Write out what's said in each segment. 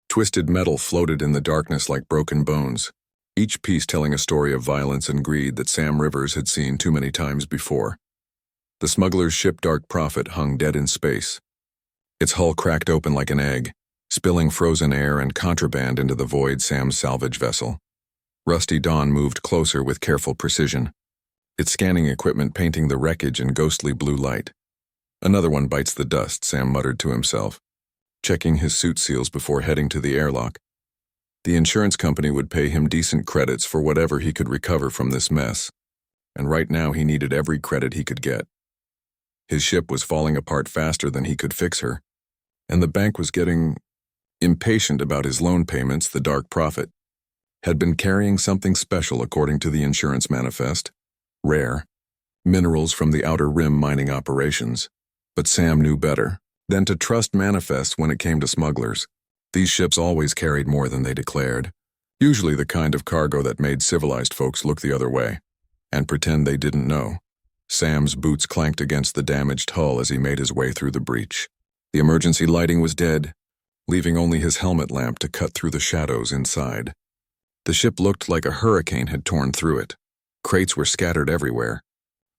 Twisted metal floated in the darkness like broken bones, each piece telling a story of violence and greed that Sam Rivers had seen too many times before. The smuggler's ship Dark Prophet hung dead in space. Its hull cracked open like an egg, spilling frozen air and contraband into the void Sam's salvage vessel. Rusty Dawn moved closer with careful precision, its scanning equipment painting the wreckage in ghostly blue light. Another one bites the dust, Sam muttered to himself, checking his suit seals before heading to the airlock. The insurance company would pay him decent credits for whatever he could recover from this mess, and right now he needed every credit he could get. His ship was falling apart faster than he could fix her, and the bank was getting impatient about his loan payments. The Dark Prophet had been carrying something special according to the insurance manifest, rare, minerals from the Outer Rim mining operations. But Sam knew better than to trust manifests when it came to smugglers. These ships always carried more than they declared, usually the kind of cargo that made civilized folks look the other way and pretend they didn't know. Sam's boots clanked against the damaged hull as he made his way through the breach. The emergency lighting was dead, leaving only his helmet lamp to cut through the shadows inside. The ship looked like a hurricane had torn through it. Crates were scattered everywhere,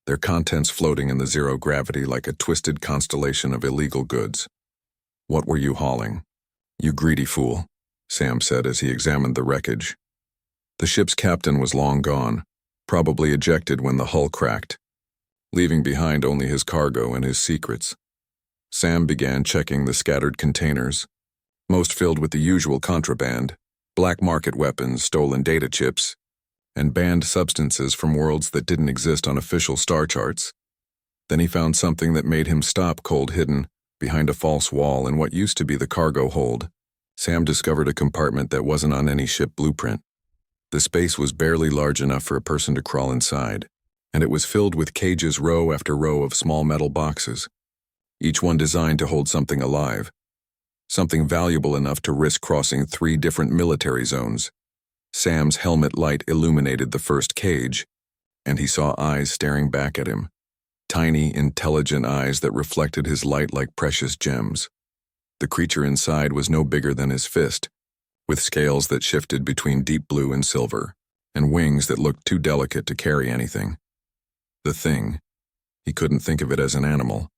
their contents floating in the zero gravity like a twisted constellation of illegal goods. "What were you hauling, you greedy fool?" Sam said as he examined the wreckage. The ship's captain was long gone, probably ejected when the hull cracked, leaving behind only his cargo and his secrets. Sam began checking the scattered containers, most filled with the usual contraband, black market weapons, stolen data chips, and banned substances from worlds that didn't exist on official star charts. Then he found something that made him stop cold hidden behind a false wall in what used to be the cargo hold. Sam discovered a compartment that wasn't on any ship blueprint. The space was barely large enough for a person to crawl inside, and it was filled with cages row after row of small metal boxes, each one designed to hold something alive, something valuable enough to risk crossing 3 different military zones. Sam's helmet light illuminated the first cage, and he saw eyes staring back at him, tiny, intelligent eyes that reflected his light like precious gems. The creature inside was no bigger than his fist, with scales that shifted between deep blue and silver, and wings that looked too delicate to carry anything. The thing, he couldn't think of it as an animal,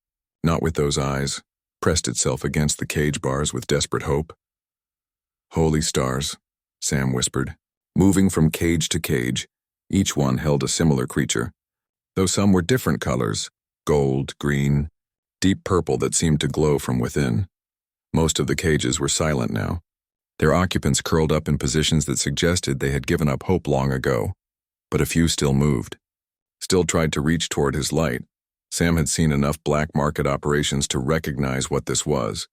not with those eyes, pressed itself against the cage bars with desperate hope. "Holy stars," Sam whispered. Moving from cage to cage, each one held a similar creature, though some were different colors, gold, green, deep purple that seemed to glow from within. Most of the cages were silent now, their occupants curled up in positions that suggested they had given up hope long ago, but a few still moved, still tried to reach toward his light. Sam had seen enough black market operations to recognize what this was.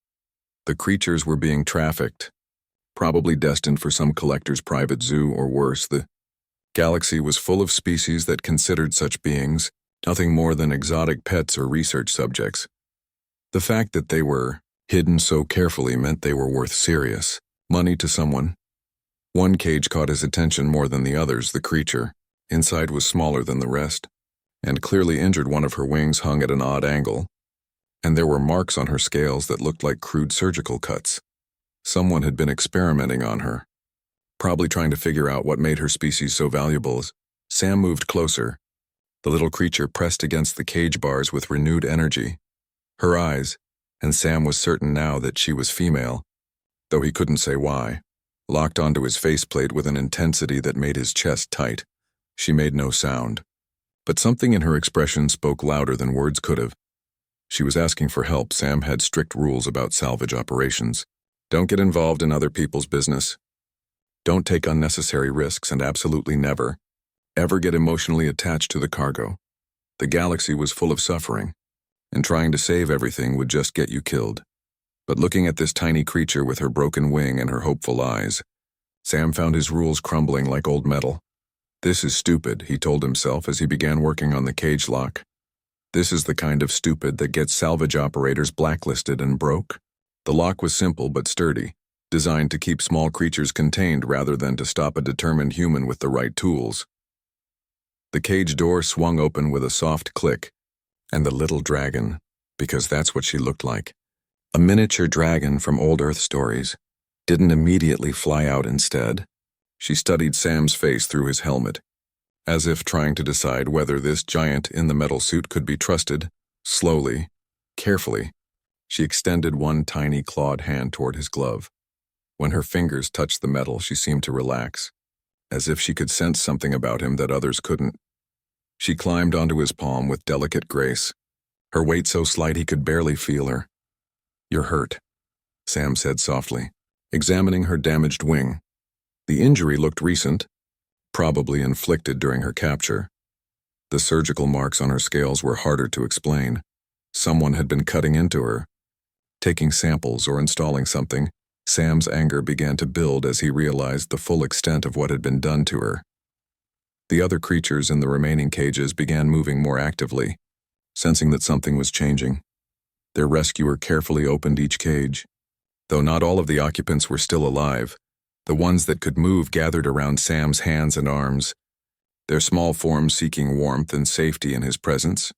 The creatures were being trafficked, probably destined for some collector's private zoo or worse. The galaxy was full of species that considered such beings nothing more than exotic pets or research subjects. The fact that they were hidden so carefully meant they were worth serious money to someone. One cage caught his attention more than the others. The creature inside was smaller than the rest, and clearly injured. One of her wings hung at an odd angle, and there were marks on her scales that looked like crude surgical cuts. Someone had been experimenting on her, probably trying to figure out what made her species so valuable. As Sam moved closer, the little creature pressed against the cage bars with renewed energy. Her eyes, and Sam was certain now that she was female, though he couldn't say why, locked onto his faceplate with an intensity that made his chest tight. She made no sound, but something in her expression spoke louder than words could have. She was asking for help. Sam had strict rules about salvage operations. Don't get involved in other people's business. Don't take unnecessary risks, and absolutely never, ever get emotionally attached to the cargo. The galaxy was full of suffering, and trying to save everything would just get you killed. But looking at this tiny creature with her broken wing and her hopeful eyes, Sam found his rules crumbling like old metal. "This is stupid," he told himself as he began working on the cage lock. "This is the kind of stupid that gets salvage operators blacklisted and broke." The lock was simple but sturdy, designed to keep small creatures contained rather than to stop a determined human with the right tools. The cage door swung open with a soft click, and the little dragon, because that's what she looked like, a miniature dragon from old Earth stories, didn't immediately fly out instead. She studied Sam's face through his helmet, as if trying to decide whether this giant in the metal suit could be trusted. Slowly, carefully, she extended one tiny clawed hand toward his glove. When her fingers touched the metal, she seemed to relax, as if she could sense something about him that others couldn't. She climbed onto his palm with delicate grace, her weight so slight he could barely feel her. "You're hurt," Sam said softly, examining her damaged wing. The injury looked recent, probably inflicted during her capture. The surgical marks on her scales were harder to explain. Someone had been cutting into her, taking samples or installing something. Sam's anger began to build as he realized the full extent of what had been done to her. The other creatures in the remaining cages began moving more actively, sensing that something was changing. Their rescuer carefully opened each cage. Though not all of the occupants were still alive, the ones that could move gathered around Sam's hands and arms, their small forms seeking warmth and safety in his presence.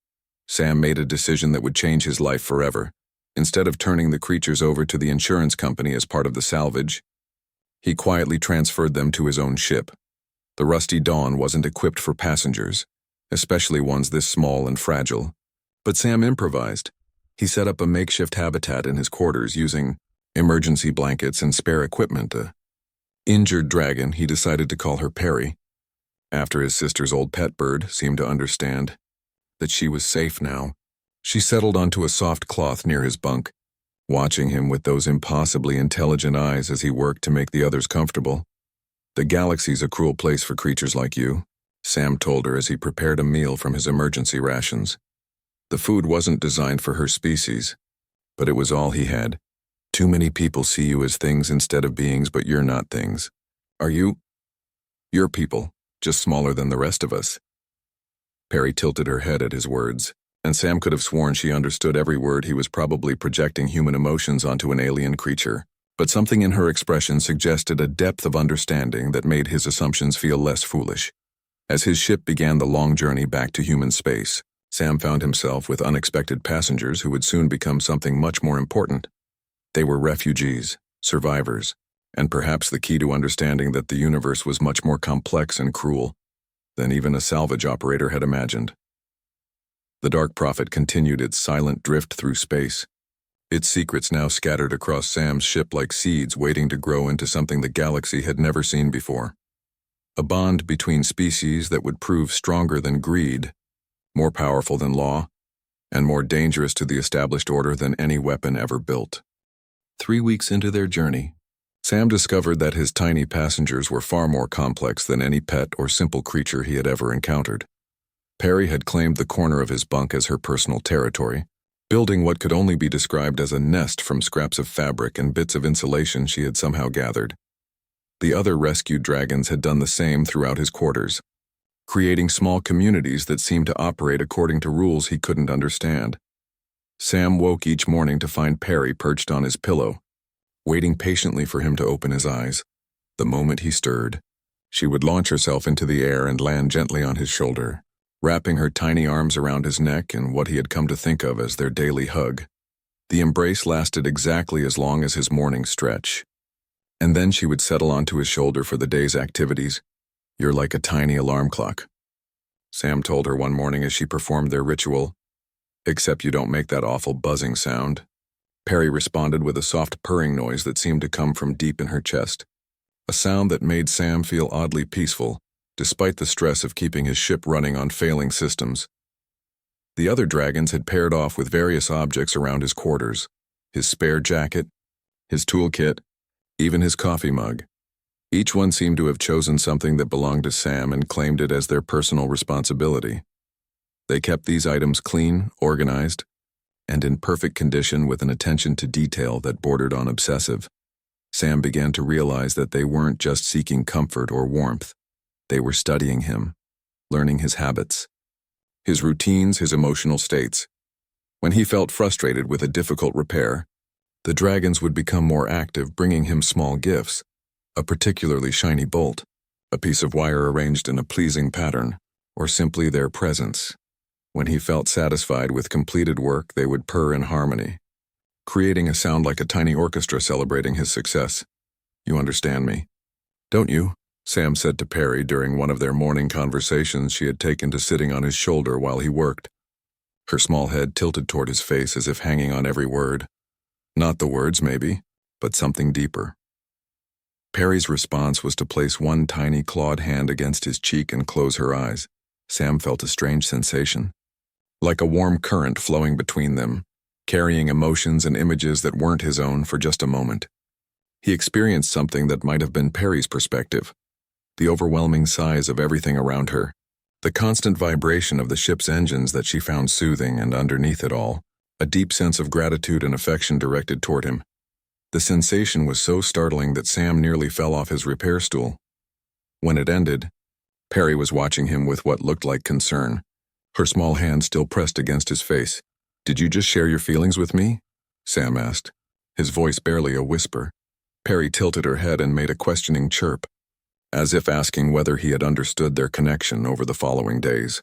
Sam made a decision that would change his life forever. Instead of turning the creatures over to the insurance company as part of the salvage, he quietly transferred them to his own ship. The Rusty Dawn wasn't equipped for passengers, especially ones this small and fragile. But Sam improvised. He set up a makeshift habitat in his quarters using emergency blankets and spare equipment. An injured dragon, he decided to call her Perri, after his sister's old pet bird seemed to understand that she was safe now. She settled onto a soft cloth near his bunk, watching him with those impossibly intelligent eyes as he worked to make the others comfortable. "The galaxy's a cruel place for creatures like you," Sam told her as he prepared a meal from his emergency rations. The food wasn't designed for her species, but it was all he had. "Too many people see you as things instead of beings, but you're not things. Are you? You're people, just smaller than the rest of us." Perri tilted her head at his words, and Sam could have sworn she understood every word. He was probably projecting human emotions onto an alien creature, but something in her expression suggested a depth of understanding that made his assumptions feel less foolish. As his ship began the long journey back to human space, Sam found himself with unexpected passengers who would soon become something much more important. They were refugees, survivors, and perhaps the key to understanding that the universe was much more complex and cruel than even a salvage operator had imagined. The Dark Prophet continued its silent drift through space, its secrets now scattered across Sam's ship like seeds waiting to grow into something the galaxy had never seen before. A bond between species that would prove stronger than greed, more powerful than law, and more dangerous to the established order than any weapon ever built. 3 weeks into their journey, Sam discovered that his tiny passengers were far more complex than any pet or simple creature he had ever encountered. Perri had claimed the corner of his bunk as her personal territory, building what could only be described as a nest from scraps of fabric and bits of insulation she had somehow gathered. The other rescued dragons had done the same throughout his quarters, creating small communities that seemed to operate according to rules he couldn't understand. Sam woke each morning to find Perri perched on his pillow, waiting patiently for him to open his eyes. The moment he stirred, she would launch herself into the air and land gently on his shoulder, wrapping her tiny arms around his neck in what he had come to think of as their daily hug. The embrace lasted exactly as long as his morning stretch, and then she would settle onto his shoulder for the day's activities. "You're like a tiny alarm clock," Sam told her one morning as she performed their ritual. "Except you don't make that awful buzzing sound." Perri responded with a soft purring noise that seemed to come from deep in her chest, a sound that made Sam feel oddly peaceful, despite the stress of keeping his ship running on failing systems. The other dragons had paired off with various objects around his quarters: his spare jacket, his toolkit, even his coffee mug. Each one seemed to have chosen something that belonged to Sam and claimed it as their personal responsibility. They kept these items clean, organized, and in perfect condition with an attention to detail that bordered on obsessive. Sam began to realize that they weren't just seeking comfort or warmth. They were studying him, learning his habits, his routines, his emotional states. When he felt frustrated with a difficult repair, the dragons would become more active, bringing him small gifts: a particularly shiny bolt, a piece of wire arranged in a pleasing pattern, or simply their presence. When he felt satisfied with completed work, they would purr in harmony, creating a sound like a tiny orchestra celebrating his success. You understand me, don't you? Sam said to Perri during one of their morning conversations she had taken to sitting on his shoulder while he worked. Her small head tilted toward his face as if hanging on every word. Not the words, maybe, but something deeper. Perri's response was to place one tiny clawed hand against his cheek and close her eyes. Sam felt a strange sensation, like a warm current flowing between them, carrying emotions and images that weren't his own for just a moment. He experienced something that might have been Perri's perspective, the overwhelming size of everything around her, the constant vibration of the ship's engines that she found soothing, and underneath it all, a deep sense of gratitude and affection directed toward him. The sensation was so startling that Sam nearly fell off his repair stool. When it ended, Perri was watching him with what looked like concern, her small hand still pressed against his face. "Did you just share your feelings with me?" Sam asked, his voice barely a whisper. Perri tilted her head and made a questioning chirp, as if asking whether he had understood their connection over the following days.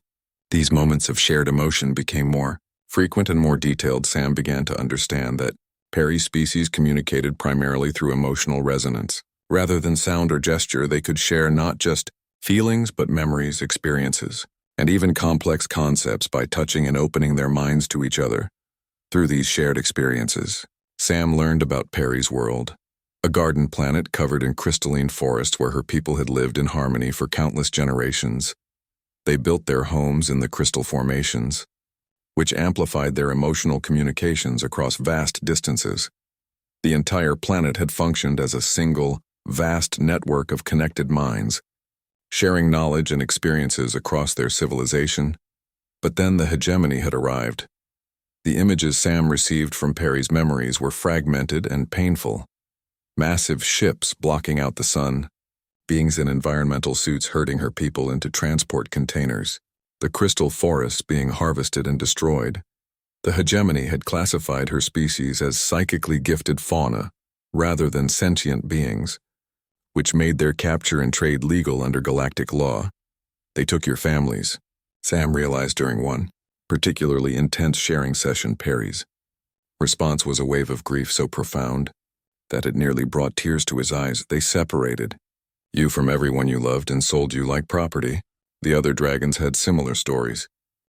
These moments of shared emotion became more frequent and more detailed. Sam began to understand that Perri's species communicated primarily through emotional resonance. Rather than sound or gesture, they could share not just feelings but memories, experiences, and even complex concepts by touching and opening their minds to each other. Through these shared experiences, Sam learned about Perri's world, a garden planet covered in crystalline forests where her people had lived in harmony for countless generations. They built their homes in the crystal formations, which amplified their emotional communications across vast distances. The entire planet had functioned as a single, vast network of connected minds, sharing knowledge and experiences across their civilization. But then the hegemony had arrived. The images Sam received from Perri's memories were fragmented and painful. Massive ships blocking out the sun, beings in environmental suits herding her people into transport containers, the crystal forests being harvested and destroyed. The hegemony had classified her species as psychically gifted fauna rather than sentient beings, which made their capture and trade legal under galactic law. "They took your families," Sam realized during one particularly intense sharing session. Perri's response was a wave of grief so profound that it nearly brought tears to his eyes. "They separated you from everyone you loved and sold you like property." The other dragons had similar stories.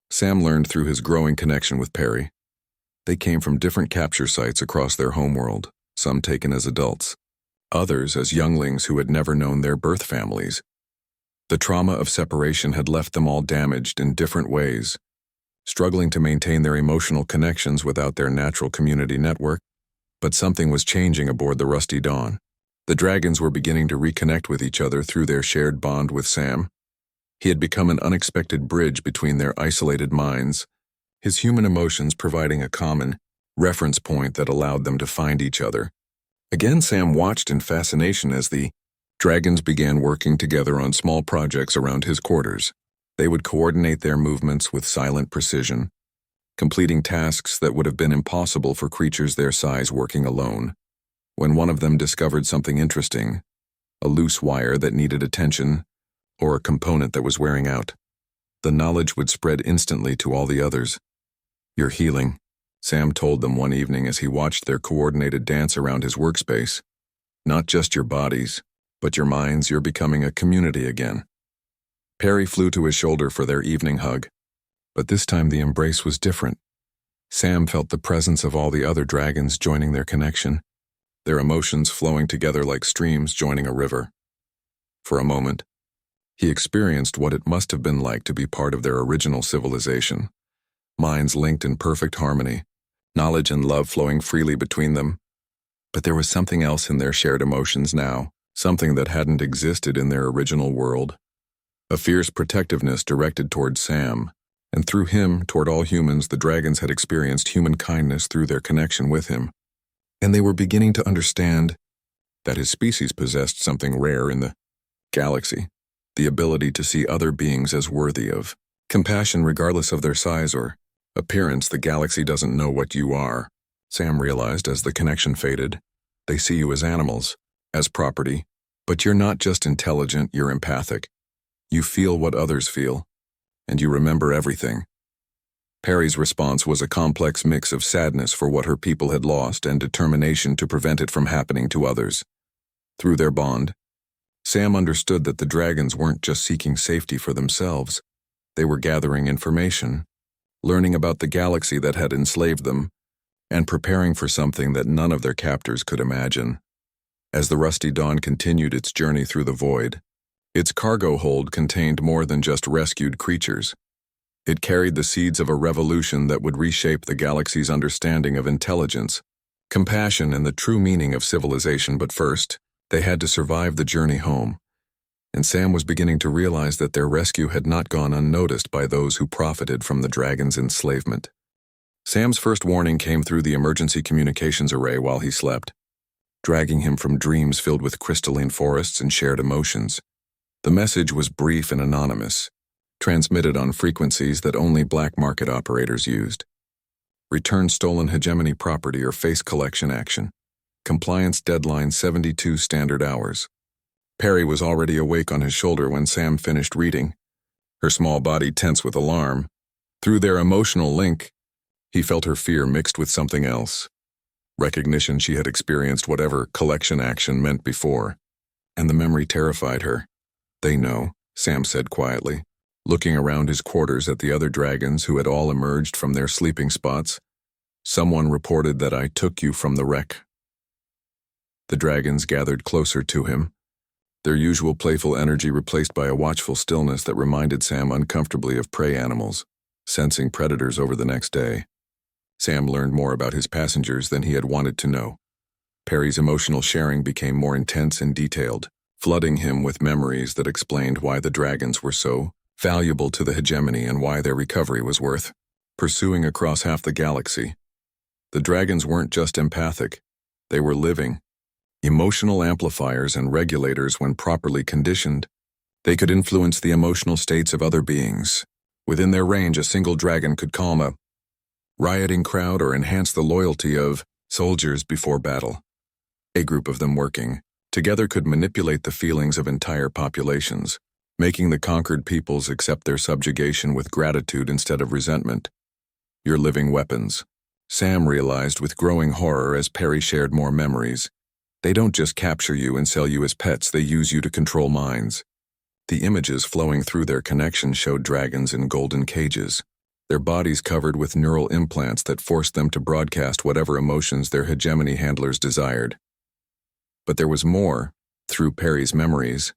Sam learned through his growing connection with Perri. They came from different capture sites across their homeworld, some taken as adults, others as younglings who had never known their birth families. The trauma of separation had left them all damaged in different ways, struggling to maintain their emotional connections without their natural community network. But something was changing aboard the Rusty Dawn. The dragons were beginning to reconnect with each other through their shared bond with Sam. He had become an unexpected bridge between their isolated minds, his human emotions providing a common reference point that allowed them to find each other. Again, Sam watched in fascination as the dragons began working together on small projects around his quarters. They would coordinate their movements with silent precision, completing tasks that would have been impossible for creatures their size working alone. When one of them discovered something interesting, a loose wire that needed attention, or a component that was wearing out, the knowledge would spread instantly to all the others. "You're healing," Sam told them one evening as he watched their coordinated dance around his workspace. "Not just your bodies, but your minds. You're becoming a community again." Perri flew to his shoulder for their evening hug, but this time the embrace was different. Sam felt the presence of all the other dragons joining their connection, their emotions flowing together like streams joining a river. For a moment, he experienced what it must have been like to be part of their original civilization, minds linked in perfect harmony, knowledge and love flowing freely between them. But there was something else in their shared emotions now, something that hadn't existed in their original world. A fierce protectiveness directed toward Sam, and through him toward all humans. The dragons had experienced human kindness through their connection with him, and they were beginning to understand that his species possessed something rare in the galaxy, the ability to see other beings as worthy of compassion regardless of their size or appearance. "The galaxy doesn't know what you are," Sam realized as the connection faded. "They see you as animals, as property, but you're not just intelligent, you're empathic. You feel what others feel, and you remember everything." Perri's response was a complex mix of sadness for what her people had lost and determination to prevent it from happening to others. Through their bond, Sam understood that the dragons weren't just seeking safety for themselves. They were gathering information, learning about the galaxy that had enslaved them, and preparing for something that none of their captors could imagine. As the Rusty Dawn continued its journey through the void, its cargo hold contained more than just rescued creatures. It carried the seeds of a revolution that would reshape the galaxy's understanding of intelligence, compassion, and the true meaning of civilization. But first, they had to survive the journey home. And Sam was beginning to realize that their rescue had not gone unnoticed by those who profited from the dragon's enslavement. Sam's first warning came through the emergency communications array while he slept, dragging him from dreams filled with crystalline forests and shared emotions. The message was brief and anonymous, transmitted on frequencies that only black market operators used. Return stolen hegemony property or face collection action. Compliance deadline 72 standard hours. Perri was already awake on his shoulder when Sam finished reading, her small body tense with alarm. Through their emotional link, he felt her fear mixed with something else. Recognition she had experienced whatever collection action meant before, and the memory terrified her. "They know," Sam said quietly, looking around his quarters at the other dragons who had all emerged from their sleeping spots. "Someone reported that I took you from the wreck." The dragons gathered closer to him, their usual playful energy replaced by a watchful stillness that reminded Sam uncomfortably of prey animals, sensing predators over the next day. Sam learned more about his passengers than he had wanted to know. Perri's emotional sharing became more intense and detailed, flooding him with memories that explained why the dragons were so valuable to the hegemony and why their recovery was worth pursuing across half the galaxy. The dragons weren't just empathic, they were living, emotional amplifiers and regulators. When properly conditioned, they could influence the emotional states of other beings. Within their range, a single dragon could calm a rioting crowd or enhance the loyalty of soldiers before battle. A group of them working together could manipulate the feelings of entire populations, making the conquered peoples accept their subjugation with gratitude instead of resentment. "You're living weapons," Sam realized with growing horror as Perri shared more memories. "They don't just capture you and sell you as pets, they use you to control minds." The images flowing through their connection showed dragons in golden cages, their bodies covered with neural implants that forced them to broadcast whatever emotions their hegemony handlers desired. But there was more. Through Perri's memories,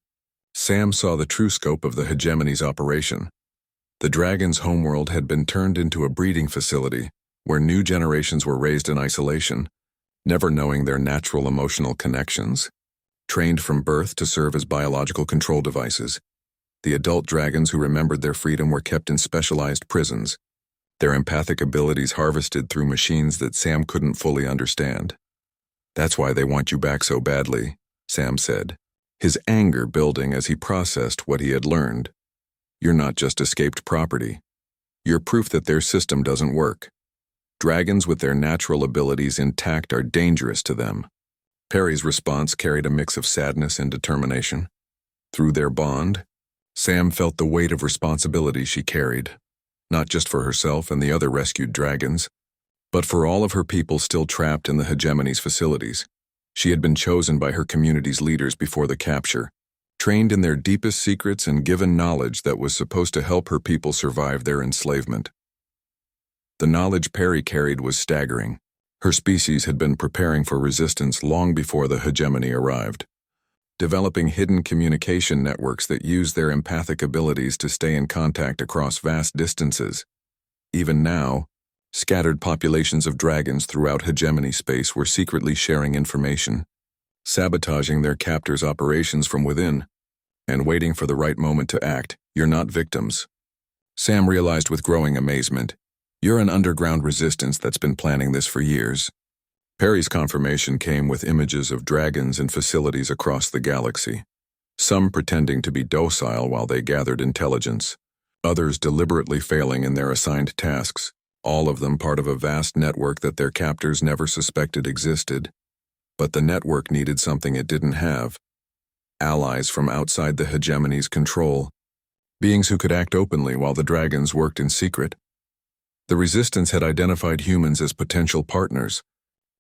Sam saw the true scope of the hegemony's operation. The dragon's homeworld had been turned into a breeding facility where new generations were raised in isolation, never knowing their natural emotional connections, trained from birth to serve as biological control devices. The adult dragons who remembered their freedom were kept in specialized prisons, their empathic abilities harvested through machines that Sam couldn't fully understand. "That's why they want you back so badly," Sam said, his anger building as he processed what he had learned. "You're not just escaped property. You're proof that their system doesn't work. Dragons with their natural abilities intact are dangerous to them." Perri's response carried a mix of sadness and determination. Through their bond, Sam felt the weight of responsibility she carried, not just for herself and the other rescued dragons, but for all of her people still trapped in the hegemony's facilities. She had been chosen by her community's leaders before the capture, trained in their deepest secrets and given knowledge that was supposed to help her people survive their enslavement. The knowledge Perri carried was staggering. Her species had been preparing for resistance long before the hegemony arrived, developing hidden communication networks that used their empathic abilities to stay in contact across vast distances. Even now, scattered populations of dragons throughout hegemony space were secretly sharing information, sabotaging their captors' operations from within, and waiting for the right moment to act. "You're not victims," Sam realized with growing amazement. "You're an underground resistance that's been planning this for years." Perri's confirmation came with images of dragons in facilities across the galaxy, some pretending to be docile while they gathered intelligence, others deliberately failing in their assigned tasks, all of them part of a vast network that their captors never suspected existed. But the network needed something it didn't have: allies from outside the hegemony's control, beings who could act openly while the dragons worked in secret. The resistance had identified humans as potential partners,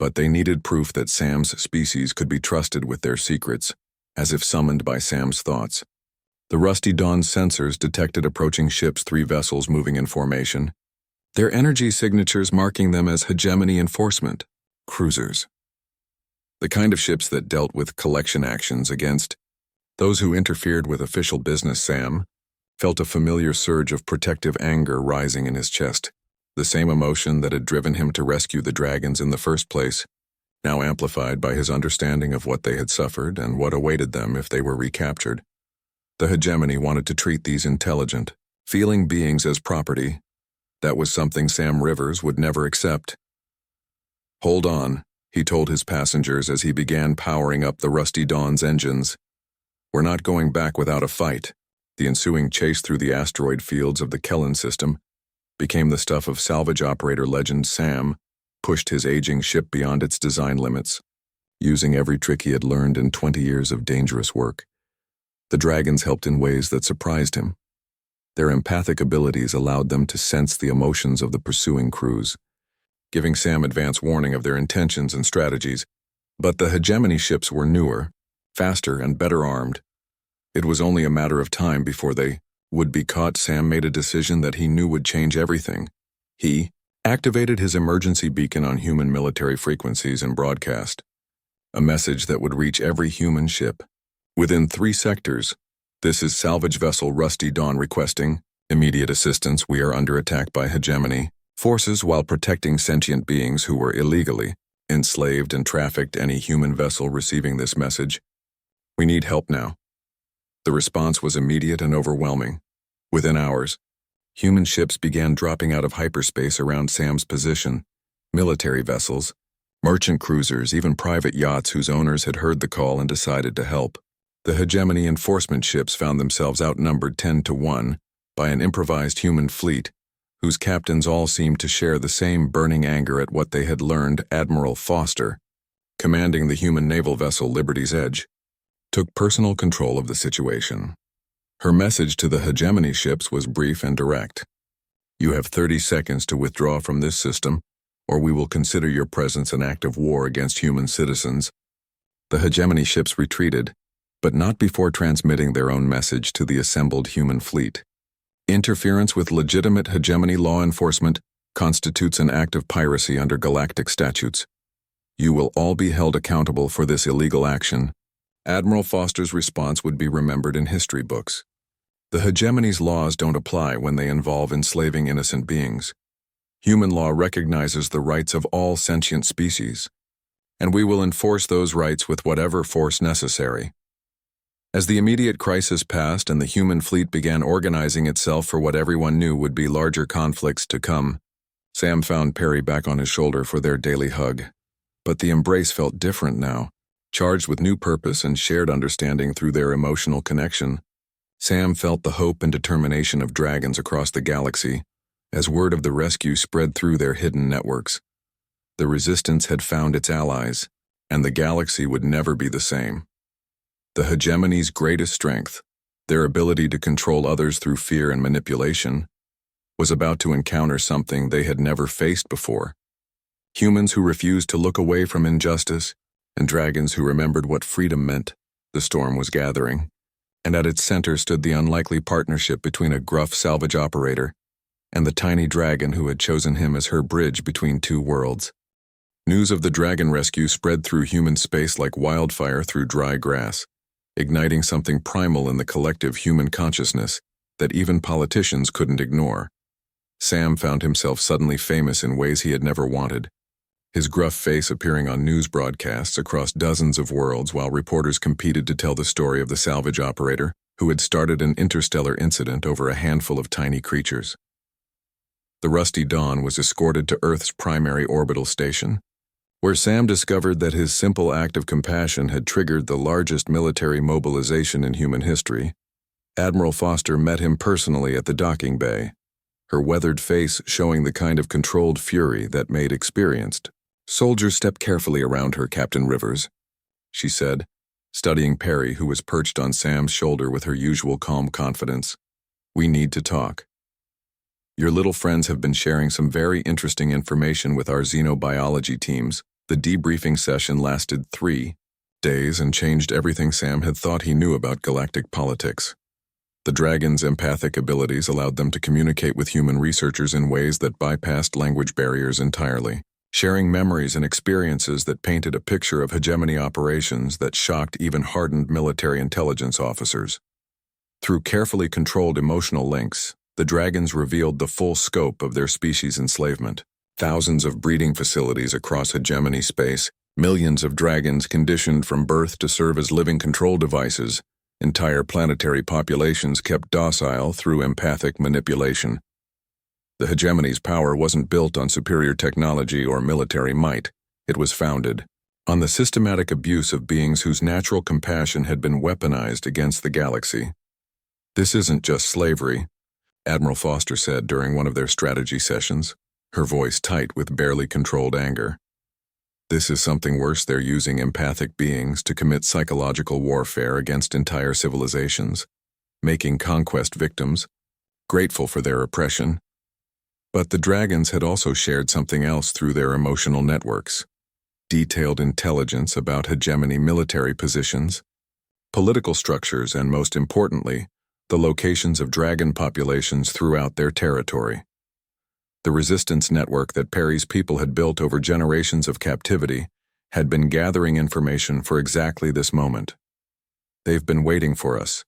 But they needed proof that Sam's species could be trusted with their secrets, as if summoned by Sam's thoughts. The Rusty Dawn's sensors detected approaching ships, 3 vessels moving in formation, their energy signatures marking them as hegemony enforcement cruisers. The kind of ships that dealt with collection actions against those who interfered with official business. Sam felt a familiar surge of protective anger rising in his chest, the same emotion that had driven him to rescue the dragons in the first place, now amplified by his understanding of what they had suffered and what awaited them if they were recaptured. The hegemony wanted to treat these intelligent, feeling beings as property. That was something Sam Rivers would never accept. "Hold on," he told his passengers as he began powering up the Rusty Dawn's engines. "We're not going back without a fight." The ensuing chase through the asteroid fields of the Kellen system became the stuff of salvage operator legend. Sam pushed his aging ship beyond its design limits, using every trick he had learned in 20 years of dangerous work. The dragons helped in ways that surprised him. Their empathic abilities allowed them to sense the emotions of the pursuing crews, giving Sam advance warning of their intentions and strategies. But the hegemony ships were newer, faster, and better armed. It was only a matter of time before they would be caught. Sam made a decision that he knew would change everything. He activated his emergency beacon on human military frequencies and broadcast a message that would reach every human ship within 3 sectors. "This is salvage vessel Rusty Dawn requesting immediate assistance. We are under attack by hegemony forces while protecting sentient beings who were illegally enslaved and trafficked. Any human vessel receiving this message, we need help now." The response was immediate and overwhelming. Within hours, human ships began dropping out of hyperspace around Sam's position. Military vessels, merchant cruisers, even private yachts whose owners had heard the call and decided to help. The hegemony enforcement ships found themselves outnumbered 10-1 by an improvised human fleet, whose captains all seemed to share the same burning anger at what they had learned. Admiral Foster, commanding the human naval vessel Liberty's Edge, took personal control of the situation. Her message to the hegemony ships was brief and direct. "You have 30 seconds to withdraw from this system, or we will consider your presence an act of war against human citizens." The hegemony ships retreated, but not before transmitting their own message to the assembled human fleet. "Interference with legitimate hegemony law enforcement constitutes an act of piracy under galactic statutes. You will all be held accountable for this illegal action." Admiral Foster's response would be remembered in history books. The hegemony's laws don't apply when they involve enslaving innocent beings. Human law recognizes the rights of all sentient species, and we will enforce those rights with whatever force necessary. As the immediate crisis passed and the human fleet began organizing itself for what everyone knew would be larger conflicts to come, Sam found Perri back on his shoulder for their daily hug. But the embrace felt different now, charged with new purpose and shared understanding through their emotional connection. Sam felt the hope and determination of dragons across the galaxy, as word of the rescue spread through their hidden networks. The resistance had found its allies, and the galaxy would never be the same. The hegemony's greatest strength, their ability to control others through fear and manipulation, was about to encounter something they had never faced before. Humans who refused to look away from injustice, and dragons who remembered what freedom meant. The storm was gathering, and at its center stood the unlikely partnership between a gruff salvage operator and the tiny dragon who had chosen him as her bridge between 2 worlds. News of the dragon rescue spread through human space like wildfire through dry grass, igniting something primal in the collective human consciousness that even politicians couldn't ignore. Sam found himself suddenly famous in ways he had never wanted, his gruff face appearing on news broadcasts across dozens of worlds while reporters competed to tell the story of the salvage operator who had started an interstellar incident over a handful of tiny creatures. The Rusty Dawn was escorted to Earth's primary orbital station, where Sam discovered that his simple act of compassion had triggered the largest military mobilization in human history. Admiral Foster met him personally at the docking bay, her weathered face showing the kind of controlled fury that made experienced soldiers step carefully around her. "Captain Rivers," she said, studying Perri, who was perched on Sam's shoulder with her usual calm confidence. "We need to talk. Your little friends have been sharing some very interesting information with our xenobiology teams." The debriefing session lasted 3 days and changed everything Sam had thought he knew about galactic politics. The dragons' empathic abilities allowed them to communicate with human researchers in ways that bypassed language barriers entirely, sharing memories and experiences that painted a picture of hegemony operations that shocked even hardened military intelligence officers. Through carefully controlled emotional links, the dragons revealed the full scope of their species' enslavement. Thousands of breeding facilities across hegemony space, millions of dragons conditioned from birth to serve as living control devices, entire planetary populations kept docile through empathic manipulation. The hegemony's power wasn't built on superior technology or military might. It was founded on the systematic abuse of beings whose natural compassion had been weaponized against the galaxy. "This isn't just slavery," Admiral Foster said during one of their strategy sessions, her voice tight with barely controlled anger. "This is something worse. They're using empathic beings to commit psychological warfare against entire civilizations, making conquest victims, grateful for their oppression." But the dragons had also shared something else through their emotional networks: detailed intelligence about hegemony military positions, political structures, and most importantly, the locations of dragon populations throughout their territory. The resistance network that Perri's people had built over generations of captivity had been gathering information for exactly this moment. "They've been waiting for us,"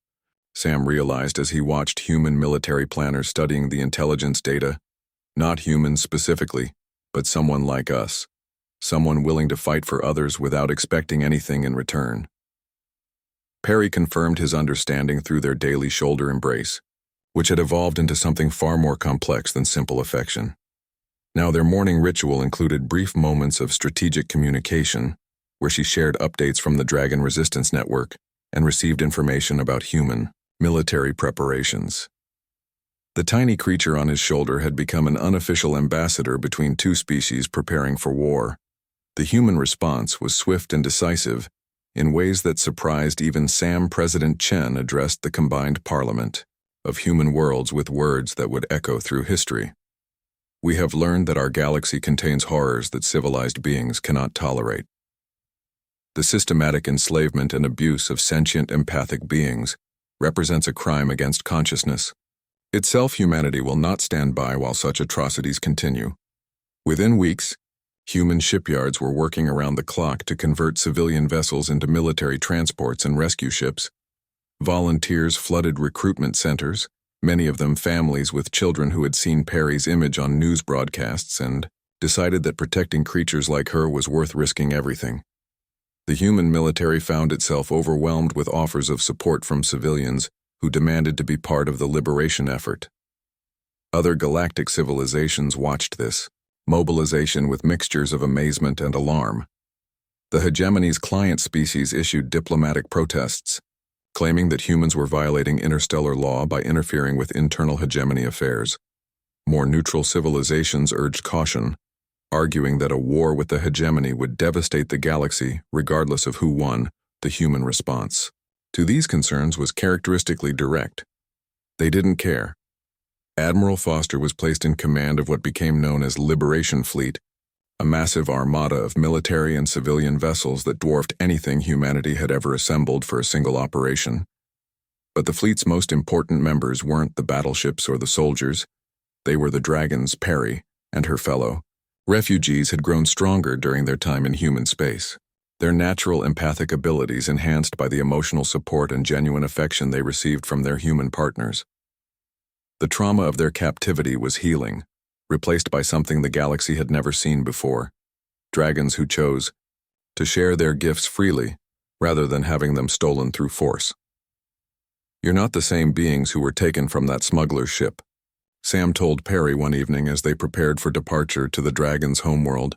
Sam realized as he watched human military planners studying the intelligence data. Not humans specifically, but someone like us. Someone willing to fight for others without expecting anything in return. Perri confirmed his understanding through their daily shoulder embrace, which had evolved into something far more complex than simple affection. Now their morning ritual included brief moments of strategic communication, where she shared updates from the Dragon Resistance Network and received information about human military preparations. The tiny creature on his shoulder had become an unofficial ambassador between two species preparing for war. The human response was swift and decisive, in ways that surprised even Sam. President Chen addressed the combined parliament of human worlds with words that would echo through history. "We have learned that our galaxy contains horrors that civilized beings cannot tolerate. The systematic enslavement and abuse of sentient empathic beings represents a crime against consciousness. Itself, humanity will not stand by while such atrocities continue." Within weeks, human shipyards were working around the clock to convert civilian vessels into military transports and rescue ships. Volunteers flooded recruitment centers, many of them families with children who had seen Perri's image on news broadcasts and decided that protecting creatures like her was worth risking everything. The human military found itself overwhelmed with offers of support from civilians who demanded to be part of the liberation effort. Other galactic civilizations watched this mobilization with mixtures of amazement and alarm. The hegemony's client species issued diplomatic protests, claiming that humans were violating interstellar law by interfering with internal hegemony affairs. More neutral civilizations urged caution, arguing that a war with the hegemony would devastate the galaxy regardless of who won. The human response to these concerns was characteristically direct. They didn't care. Admiral Foster was placed in command of what became known as Liberation Fleet, a massive armada of military and civilian vessels that dwarfed anything humanity had ever assembled for a single operation. But the fleet's most important members weren't the battleships or the soldiers. They were the dragons. Perri and her fellow refugees had grown stronger during their time in human space, their natural empathic abilities enhanced by the emotional support and genuine affection they received from their human partners. The trauma of their captivity was healing, replaced by something the galaxy had never seen before: dragons who chose to share their gifts freely rather than having them stolen through force. "You're not the same beings who were taken from that smuggler's ship," Sam told Perri one evening as they prepared for departure to the dragon's homeworld.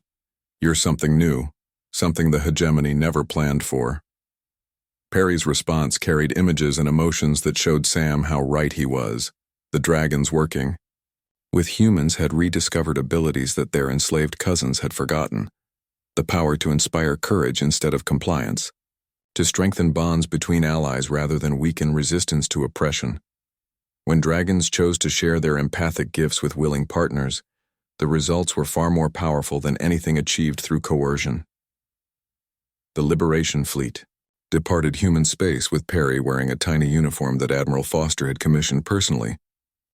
"You're something new, something the hegemony never planned for." Perri's response carried images and emotions that showed Sam how right he was. The dragons working with humans had rediscovered abilities that their enslaved cousins had forgotten: the power to inspire courage instead of compliance, to strengthen bonds between allies rather than weaken resistance to oppression. When dragons chose to share their empathic gifts with willing partners, the results were far more powerful than anything achieved through coercion. The Liberation Fleet departed human space with Perri wearing a tiny uniform that Admiral Foster had commissioned personally,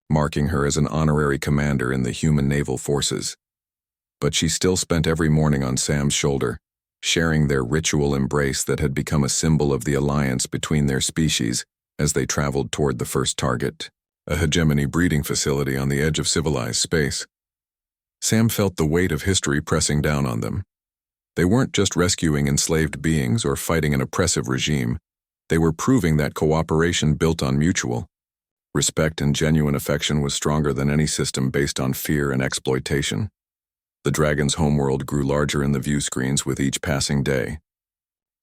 marking her as an honorary commander in the human naval forces. But she still spent every morning on Sam's shoulder, sharing their ritual embrace that had become a symbol of the alliance between their species as they traveled toward the first target, a hegemony breeding facility on the edge of civilized space. Sam felt the weight of history pressing down on them. They weren't just rescuing enslaved beings or fighting an oppressive regime. They were proving that cooperation built on mutual respect and genuine affection was stronger than any system based on fear and exploitation. The Dragon's homeworld grew larger in the view screens with each passing day.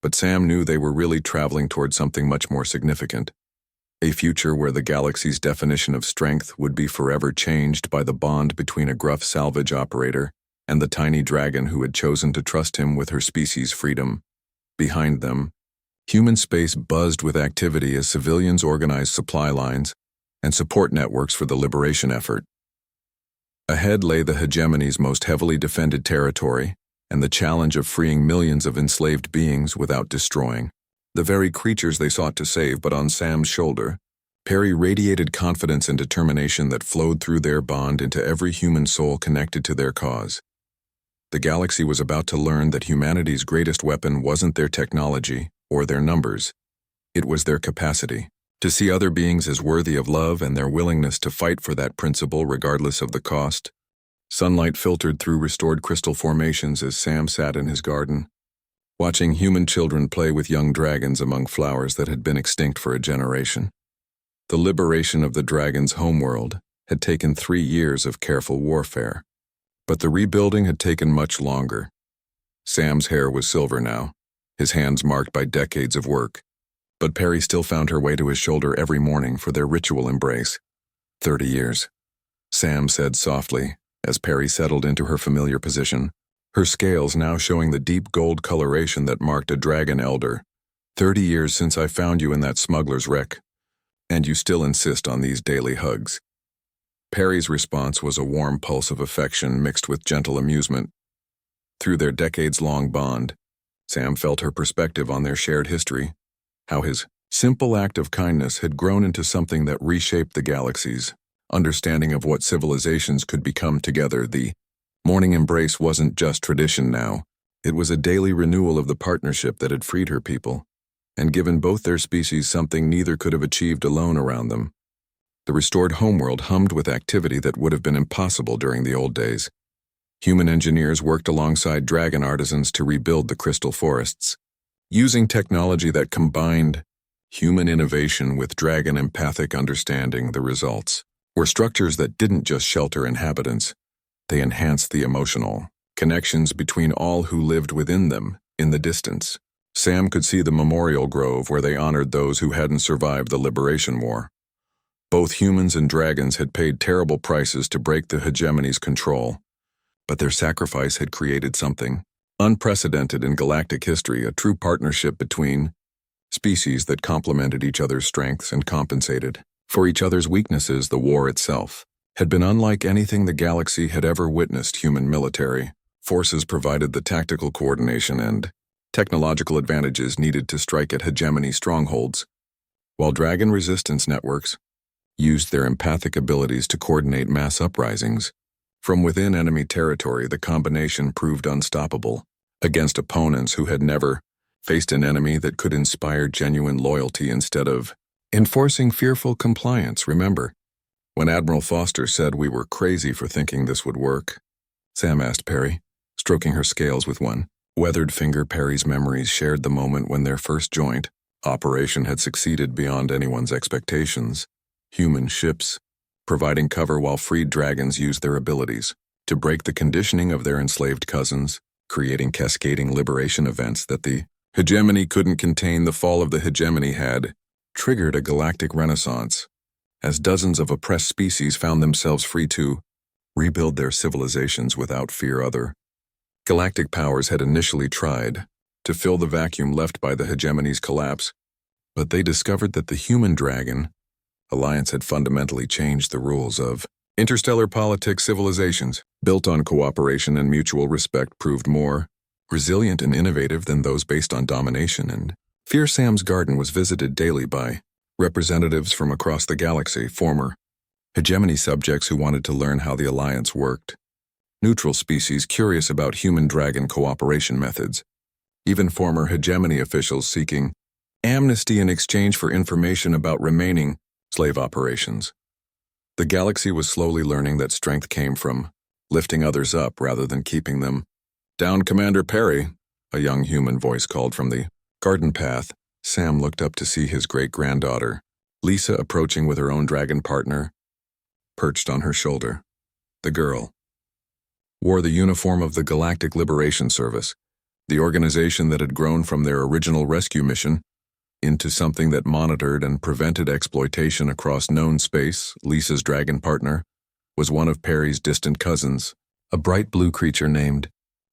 But Sam knew they were really traveling toward something much more significant. A future where the galaxy's definition of strength would be forever changed by the bond between a gruff salvage operator and the tiny dragon who had chosen to trust him with her species' freedom. Behind them, human space buzzed with activity as civilians organized supply lines and support networks for the liberation effort. Ahead lay the hegemony's most heavily defended territory and the challenge of freeing millions of enslaved beings without destroying the very creatures they sought to save. But on Sam's shoulder, Perri radiated confidence and determination that flowed through their bond into every human soul connected to their cause. The galaxy was about to learn that humanity's greatest weapon wasn't their technology or their numbers. It was their capacity to see other beings as worthy of love and their willingness to fight for that principle regardless of the cost. Sunlight filtered through restored crystal formations as Sam sat in his garden, watching human children play with young dragons among flowers that had been extinct for a generation. The liberation of the dragon's homeworld had taken 3 years of careful warfare, but the rebuilding had taken much longer. Sam's hair was silver now, his hands marked by decades of work, but Perri still found her way to his shoulder every morning for their ritual embrace. 30 years, Sam said softly as Perri settled into her familiar position, her scales now showing the deep gold coloration that marked a dragon elder. 30 years since I found you in that smuggler's wreck, and you still insist on these daily hugs. Perri's response was a warm pulse of affection mixed with gentle amusement. Through their decades-long bond, Sam felt her perspective on their shared history, how his simple act of kindness had grown into something that reshaped the galaxy's understanding of what civilizations could become together. The morning embrace wasn't just tradition now. It was a daily renewal of the partnership that had freed her people and given both their species something neither could have achieved alone around them. The restored homeworld hummed with activity that would have been impossible during the old days. Human engineers worked alongside dragon artisans to rebuild the crystal forests, using technology that combined human innovation with dragon empathic understanding. The results were structures that didn't just shelter inhabitants, they enhanced the emotional connections between all who lived within them. In the distance, Sam could see the memorial grove where they honored those who hadn't survived the Liberation War. Both humans and dragons had paid terrible prices to break the hegemony's control, but their sacrifice had created something unprecedented in galactic history, a true partnership between species that complemented each other's strengths and compensated for each other's weaknesses. The war itself had been unlike anything the galaxy had ever witnessed. Human military forces provided the tactical coordination and technological advantages needed to strike at hegemony strongholds, while dragon resistance networks used their empathic abilities to coordinate mass uprisings. From within enemy territory, the combination proved unstoppable against opponents who had never faced an enemy that could inspire genuine loyalty instead of enforcing fearful compliance. Remember, when Admiral Foster said we were crazy for thinking this would work? Sam asked Perri, stroking her scales with one weathered finger. Perri's memories shared the moment when their first joint operation had succeeded beyond anyone's expectations. Human ships providing cover while freed dragons used their abilities to break the conditioning of their enslaved cousins, creating cascading liberation events that the hegemony couldn't contain. The fall of the hegemony had triggered a galactic renaissance, as dozens of oppressed species found themselves free to rebuild their civilizations without fear. Other galactic powers had initially tried to fill the vacuum left by the hegemony's collapse, but they discovered that the human dragon alliance had fundamentally changed the rules of interstellar politics. Civilizations built on cooperation and mutual respect proved more resilient and innovative than those based on domination and fear. Sam's garden was visited daily by representatives from across the galaxy, former hegemony subjects who wanted to learn how the alliance worked, neutral species curious about human-dragon cooperation methods, even former hegemony officials seeking amnesty in exchange for information about remaining slave operations. The galaxy was slowly learning that strength came from lifting others up rather than keeping them down. Commander Perri, a young human voice called from the garden path. Sam looked up to see his great-granddaughter, Lisa, approaching with her own dragon partner perched on her shoulder. The girl wore the uniform of the Galactic Liberation Service, the organization that had grown from their original rescue mission into something that monitored and prevented exploitation across known space. Lisa's dragon partner was one of Perry's distant cousins, a bright blue creature named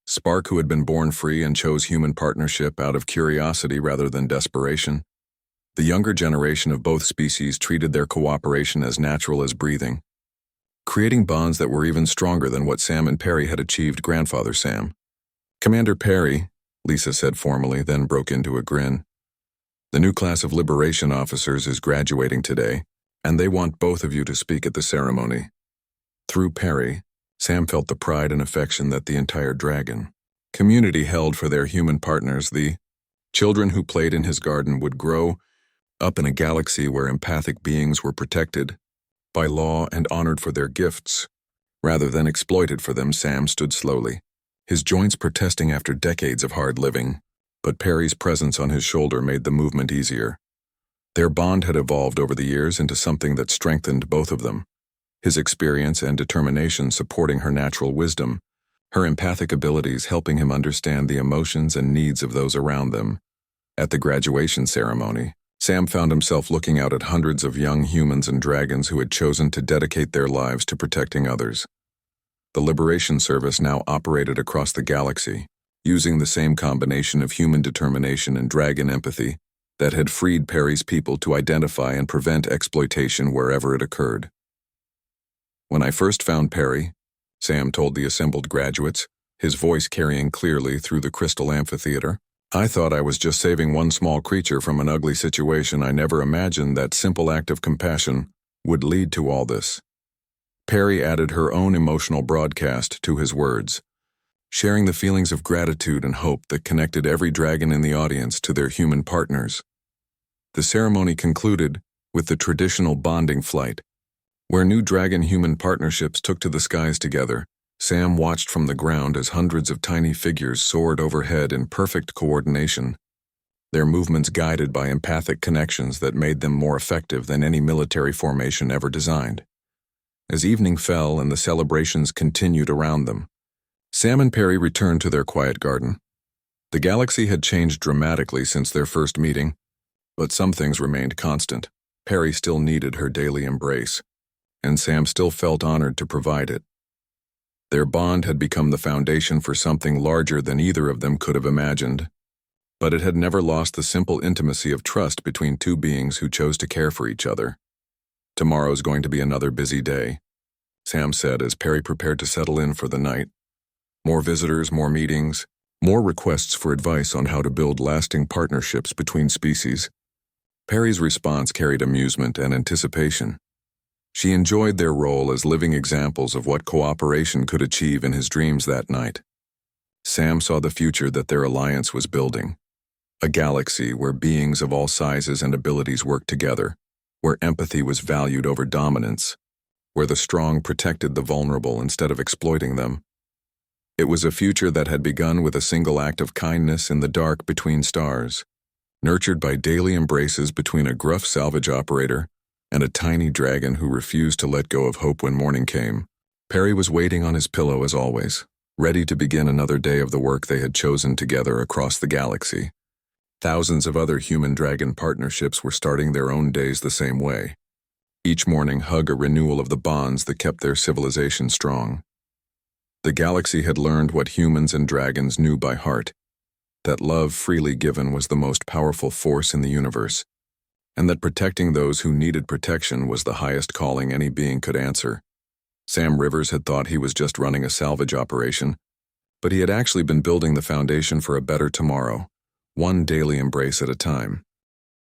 Spark, who had been born free and chose human partnership out of curiosity rather than desperation. The younger generation of both species treated their cooperation as natural as breathing, creating bonds that were even stronger than what Sam and Perry had achieved. Grandfather Sam. Commander Perri, Lisa said formally, then broke into a grin. The new class of liberation officers is graduating today, and they want both of you to speak at the ceremony. Through Perri, Sam felt the pride and affection that the entire dragon community held for their human partners. The children who played in his garden would grow up in a galaxy where empathic beings were protected by law and honored for their gifts, rather than exploited for them. Sam stood slowly, his joints protesting after decades of hard living, but Perry's presence on his shoulder made the movement easier. Their bond had evolved over the years into something that strengthened both of them, his experience and determination supporting her natural wisdom, her empathic abilities helping him understand the emotions and needs of those around them. At the graduation ceremony, Sam found himself looking out at hundreds of young humans and dragons who had chosen to dedicate their lives to protecting others. The Liberation Service now operated across the galaxy, using the same combination of human determination and dragon empathy that had freed Perry's people to identify and prevent exploitation wherever it occurred. When I first found Perri, Sam told the assembled graduates, his voice carrying clearly through the crystal amphitheater, I thought I was just saving one small creature from an ugly situation. I never imagined that simple act of compassion would lead to all this. Perri added her own emotional broadcast to his words, sharing the feelings of gratitude and hope that connected every dragon in the audience to their human partners. The ceremony concluded with the traditional bonding flight, where new dragon-human partnerships took to the skies together. Sam watched from the ground as hundreds of tiny figures soared overhead in perfect coordination, their movements guided by empathic connections that made them more effective than any military formation ever designed. As evening fell and the celebrations continued around them, Sam and Perri returned to their quiet garden. The galaxy had changed dramatically since their first meeting, but some things remained constant. Perri still needed her daily embrace, and Sam still felt honored to provide it. Their bond had become the foundation for something larger than either of them could have imagined, but it had never lost the simple intimacy of trust between two beings who chose to care for each other. Tomorrow's going to be another busy day, Sam said as Perri prepared to settle in for the night. More visitors, more meetings, more requests for advice on how to build lasting partnerships between species. Perri's response carried amusement and anticipation. She enjoyed their role as living examples of what cooperation could achieve in his dreams that night. Sam saw the future that their alliance was building, a galaxy where beings of all sizes and abilities worked together, where empathy was valued over dominance, where the strong protected the vulnerable instead of exploiting them. It was a future that had begun with a single act of kindness in the dark between stars, nurtured by daily embraces between a gruff salvage operator and a tiny dragon who refused to let go of hope when morning came. Perri was waiting on his pillow as always, ready to begin another day of the work they had chosen together across the galaxy. Thousands of other human-dragon partnerships were starting their own days the same way. Each morning hug a renewal of the bonds that kept their civilization strong. The galaxy had learned what humans and dragons knew by heart, that love freely given was the most powerful force in the universe, and that protecting those who needed protection was the highest calling any being could answer. Sam Rivers had thought he was just running a salvage operation, but he had actually been building the foundation for a better tomorrow, one daily embrace at a time.